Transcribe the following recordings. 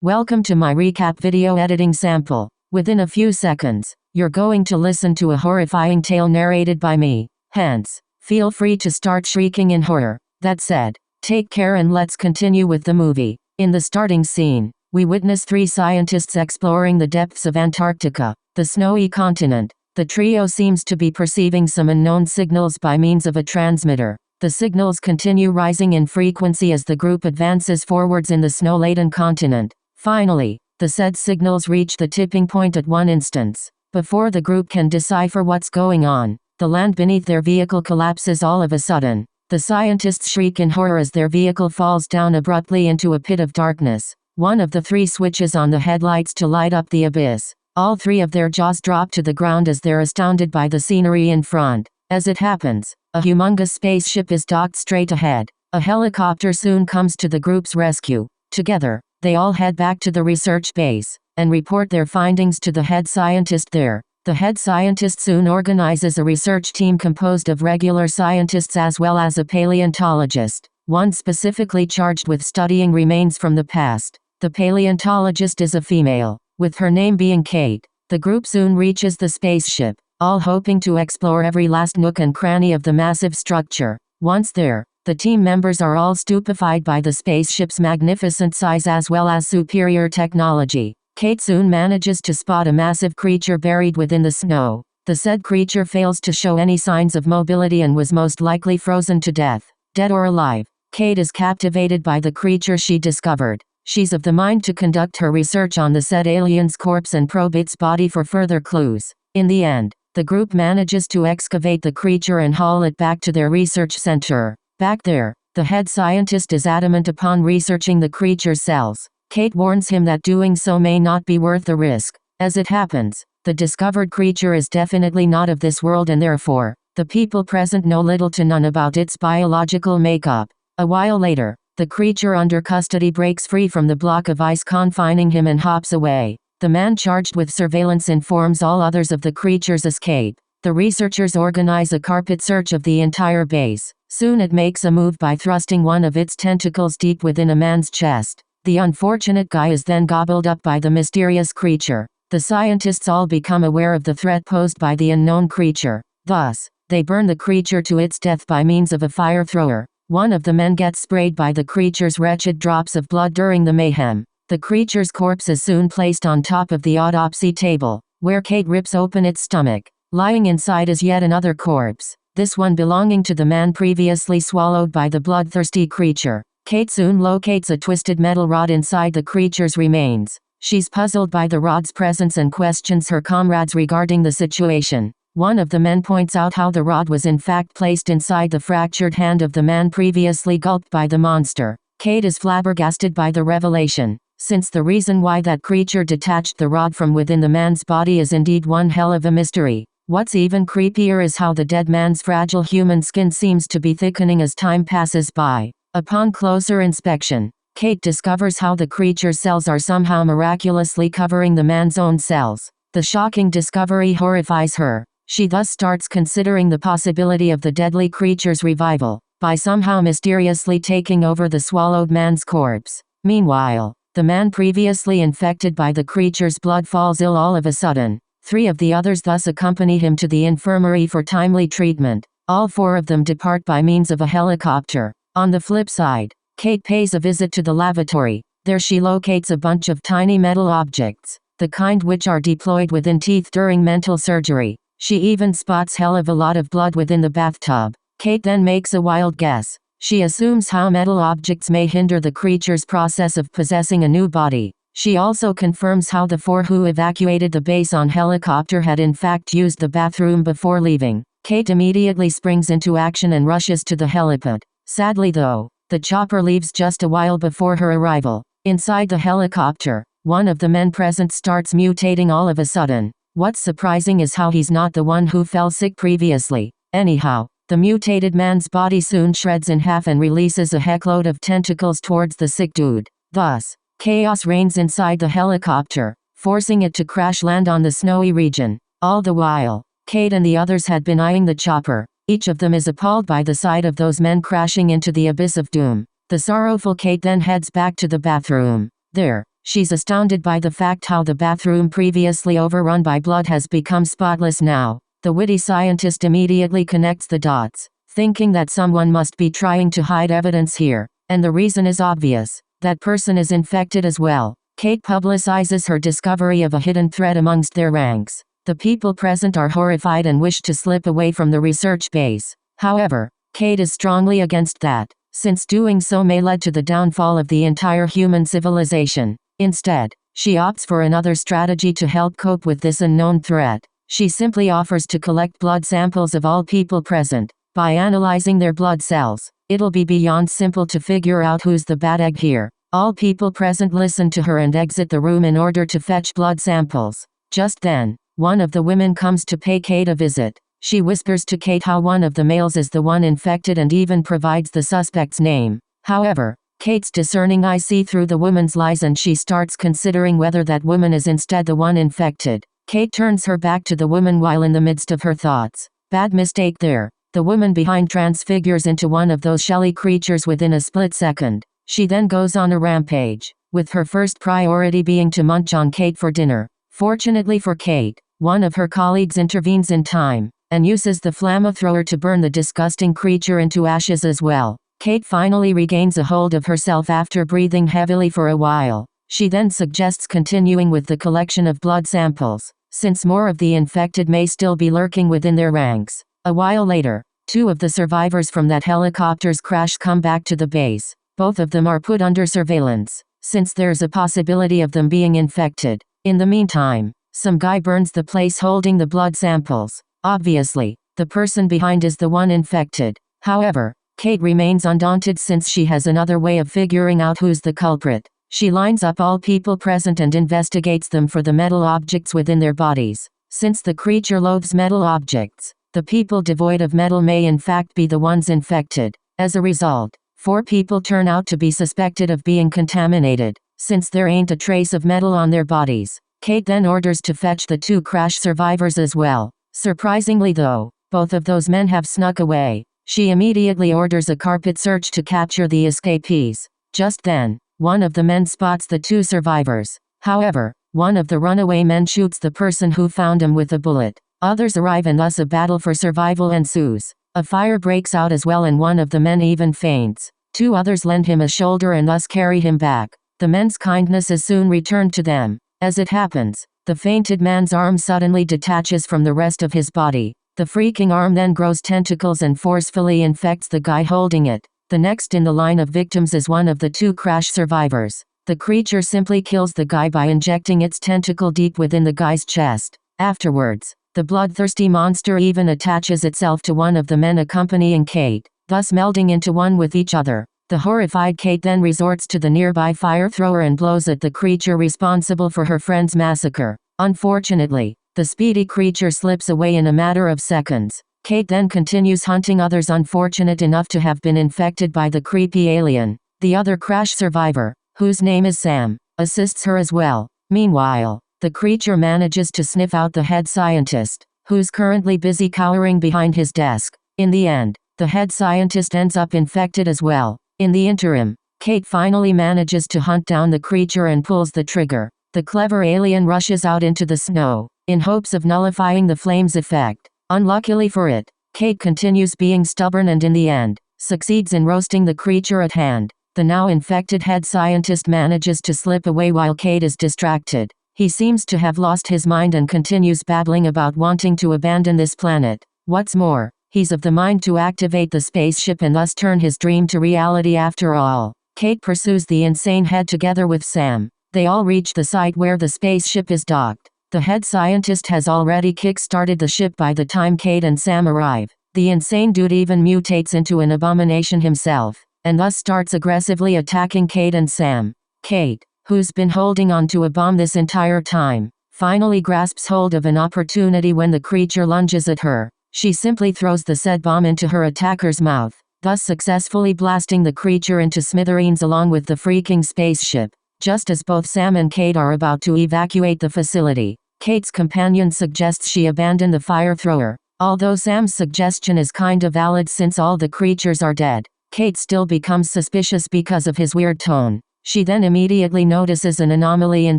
Welcome to my recap video editing sample. Within a few seconds, you're going to listen to a horrifying tale narrated by me. Hence, feel free to start shrieking in horror. That said, take care and let's continue with the movie. In the starting scene, we witness three scientists exploring the depths of Antarctica, the snowy continent. The trio seems to be perceiving some unknown signals by means of a transmitter. The signals continue rising in frequency as the group advances forwards in the snow-laden continent. Finally, the said signals reach the tipping point at one instance. Before the group can decipher what's going on, the land beneath their vehicle collapses all of a sudden. The scientists shriek in horror as their vehicle falls down abruptly into a pit of darkness. One of the three switches on the headlights to light up the abyss. All three of their jaws drop to the ground as they're astounded by the scenery in front. As it happens, a humongous spaceship is docked straight ahead. A helicopter soon comes to the group's rescue. Together, they all head back to the research base and report their findings to the head scientist there. The head scientist soon organizes a research team composed of regular scientists as well as a paleontologist, one specifically charged with studying remains from the past. The paleontologist is a female, with her name being Kate. The group soon reaches the spaceship, all hoping to explore every last nook and cranny of the massive structure. Once there, the team members are all stupefied by the spaceship's magnificent size as well as superior technology. Kate soon manages to spot a massive creature buried within the snow. The said creature fails to show any signs of mobility and was most likely frozen to death, dead or alive. Kate is captivated by the creature she discovered. She's of the mind to conduct her research on the said alien's corpse and probe its body for further clues. In the end, the group manages to excavate the creature and haul it back to their research center. Back there, the head scientist is adamant upon researching the creature's cells. Kate warns him that doing so may not be worth the risk. As it happens, the discovered creature is definitely not of this world and therefore, the people present know little to none about its biological makeup. A while later, the creature under custody breaks free from the block of ice confining him and hops away. The man charged with surveillance informs all others of the creature's escape. The researchers organize a carpet search of the entire base. Soon it makes a move by thrusting one of its tentacles deep within a man's chest. The unfortunate guy is then gobbled up by the mysterious creature. The scientists all become aware of the threat posed by the unknown creature. Thus, they burn the creature to its death by means of a fire thrower. One of the men gets sprayed by the creature's wretched drops of blood during the mayhem. The creature's corpse is soon placed on top of the autopsy table, where Kate rips open its stomach. Lying inside is yet another corpse, this one belonging to the man previously swallowed by the bloodthirsty creature. Kate soon locates a twisted metal rod inside the creature's remains. She's puzzled by the rod's presence and questions her comrades regarding the situation. One of the men points out how the rod was in fact placed inside the fractured hand of the man previously gulped by the monster. Kate is flabbergasted by the revelation, since the reason why that creature detached the rod from within the man's body is indeed one hell of a mystery. What's even creepier is how the dead man's fragile human skin seems to be thickening as time passes by. Upon closer inspection, Kate discovers how the creature's cells are somehow miraculously covering the man's own cells. The shocking discovery horrifies her. She thus starts considering the possibility of the deadly creature's revival, by somehow mysteriously taking over the swallowed man's corpse. Meanwhile, the man previously infected by the creature's blood falls ill all of a sudden. Three of the others thus accompany him to the infirmary for timely treatment. All four of them depart by means of a helicopter. On the flip side, Kate pays a visit to the lavatory. There she locates a bunch of tiny metal objects, the kind which are deployed within teeth during mental surgery. She even spots hell of a lot of blood within the bathtub. Kate then makes a wild guess. She assumes how metal objects may hinder the creature's process of possessing a new body. She also confirms how the four who evacuated the base on helicopter had in fact used the bathroom before leaving. Kate immediately springs into action and rushes to the helipad. Sadly though, the chopper leaves just a while before her arrival. Inside the helicopter, one of the men present starts mutating all of a sudden. What's surprising is how he's not the one who fell sick previously. Anyhow, the mutated man's body soon shreds in half and releases a heckload of tentacles towards the sick dude. Thus, chaos reigns inside the helicopter, forcing it to crash land on the snowy region. All the while, Kate and the others had been eyeing the chopper. Each of them is appalled by the sight of those men crashing into the abyss of doom. The sorrowful Kate then heads back to the bathroom. There, She's astounded by the fact how the bathroom previously overrun by blood has become spotless now. The witty scientist immediately connects the dots, thinking that someone must be trying to hide evidence here, and the reason is obvious. That person is infected as well. Kate publicizes her discovery of a hidden threat amongst their ranks. The people present are horrified and wish to slip away from the research base. However, Kate is strongly against that, since doing so may lead to the downfall of the entire human civilization. Instead, she opts for another strategy to help cope with this unknown threat. She simply offers to collect blood samples of all people present. By analyzing their blood cells, it'll be beyond simple to figure out who's the bad egg here. All people present listen to her and exit the room in order to fetch blood samples. Just then, one of the women comes to pay Kate a visit. She whispers to Kate how one of the males is the one infected and even provides the suspect's name. However, Kate's discerning eye see through the woman's lies and she starts considering whether that woman is instead the one infected. Kate turns her back to the woman while in the midst of her thoughts. Bad mistake there. The woman behind transfigures into one of those shelly creatures within a split second. She then goes on a rampage, with her first priority being to munch on Kate for dinner. Fortunately for Kate, one of her colleagues intervenes in time, and uses the flamethrower to burn the disgusting creature into ashes as well. Kate finally regains a hold of herself after breathing heavily for a while. She then suggests continuing with the collection of blood samples, since more of the infected may still be lurking within their ranks. A while later, two of the survivors from that helicopter's crash come back to the base. Both of them are put under surveillance, since there's a possibility of them being infected. In the meantime, some guy burns the place holding the blood samples. Obviously, the person behind is the one infected. However, Kate remains undaunted since she has another way of figuring out who's the culprit. She lines up all people present and investigates them for the metal objects within their bodies. Since the creature loathes metal objects, the people devoid of metal may in fact be the ones infected. As a result, 4 people turn out to be suspected of being contaminated, since there ain't a trace of metal on their bodies. Kate then orders to fetch the 2 crash survivors as well. Surprisingly though, both of those men have snuck away. She immediately orders a carpet search to capture the escapees. Just then, one of the men spots the 2 survivors. However, one of the runaway men shoots the person who found him with a bullet. Others arrive and thus a battle for survival ensues. A fire breaks out as well and one of the men even faints. 2 others lend him a shoulder and thus carry him back. The men's kindness is soon returned to them. As it happens, the fainted man's arm suddenly detaches from the rest of his body. The freaking arm then grows tentacles and forcefully infects the guy holding it. The next in the line of victims is one of the 2 crash survivors. The creature simply kills the guy by injecting its tentacle deep within the guy's chest. Afterwards, the bloodthirsty monster even attaches itself to one of the men accompanying Kate, thus melding into one with each other. The horrified Kate then resorts to the nearby fire thrower and blows at the creature responsible for her friend's massacre. Unfortunately, the speedy creature slips away in a matter of seconds. Kate then continues hunting others unfortunate enough to have been infected by the creepy alien. The other crash survivor, whose name is Sam, assists her as well. Meanwhile, the creature manages to sniff out the head scientist, who's currently busy cowering behind his desk. In the end, the head scientist ends up infected as well. In the interim, Kate finally manages to hunt down the creature and pulls the trigger. The clever alien rushes out into the snow, in hopes of nullifying the flame's effect. Unluckily for it, Kate continues being stubborn and in the end, succeeds in roasting the creature at hand. The now infected head scientist manages to slip away while Kate is distracted. He seems to have lost his mind and continues babbling about wanting to abandon this planet. What's more, he's of the mind to activate the spaceship and thus turn his dream to reality after all. Kate pursues the insane head together with Sam. They all reach the site where the spaceship is docked. The head scientist has already kick-started the ship by the time Kate and Sam arrive. The insane dude even mutates into an abomination himself, and thus starts aggressively attacking Kate and Sam. Kate, who's been holding on to a bomb this entire time, finally grasps hold of an opportunity when the creature lunges at her. She simply throws the said bomb into her attacker's mouth, thus successfully blasting the creature into smithereens along with the freaking spaceship. Just as both Sam and Kate are about to evacuate the facility, Kate's companion suggests she abandon the fire thrower. Although Sam's suggestion is kinda valid since all the creatures are dead, Kate still becomes suspicious because of his weird tone. She then immediately notices an anomaly in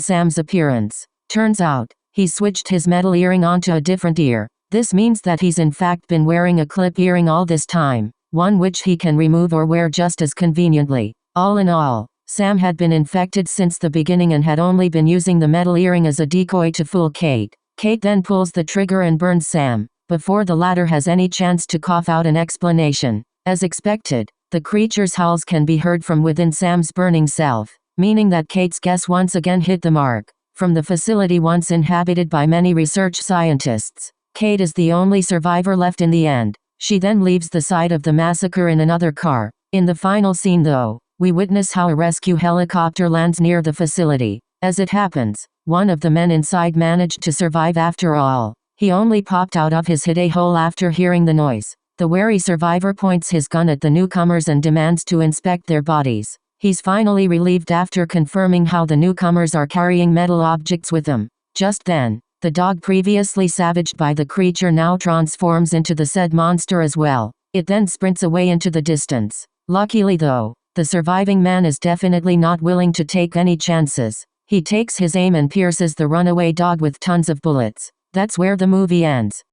Sam's appearance. Turns out, he's switched his metal earring onto a different ear. This means that he's in fact been wearing a clip earring all this time, one which he can remove or wear just as conveniently. All in all, Sam had been infected since the beginning and had only been using the metal earring as a decoy to fool Kate. Kate then pulls the trigger and burns Sam, before the latter has any chance to cough out an explanation. As expected, the creature's howls can be heard from within Sam's burning self, meaning that Kate's guess once again hit the mark. From the facility once inhabited by many research scientists, Kate is the only survivor left in the end. She then leaves the site of the massacre in another car. In the final scene though, we witness how a rescue helicopter lands near the facility. As it happens, one of the men inside managed to survive after all. He only popped out of his hidey hole after hearing the noise. The wary survivor points his gun at the newcomers and demands to inspect their bodies. He's finally relieved after confirming how the newcomers are carrying metal objects with them. Just then, the dog previously savaged by the creature now transforms into the said monster as well. It then sprints away into the distance. Luckily though, the surviving man is definitely not willing to take any chances. He takes his aim and pierces the runaway dog with tons of bullets. That's where the movie ends.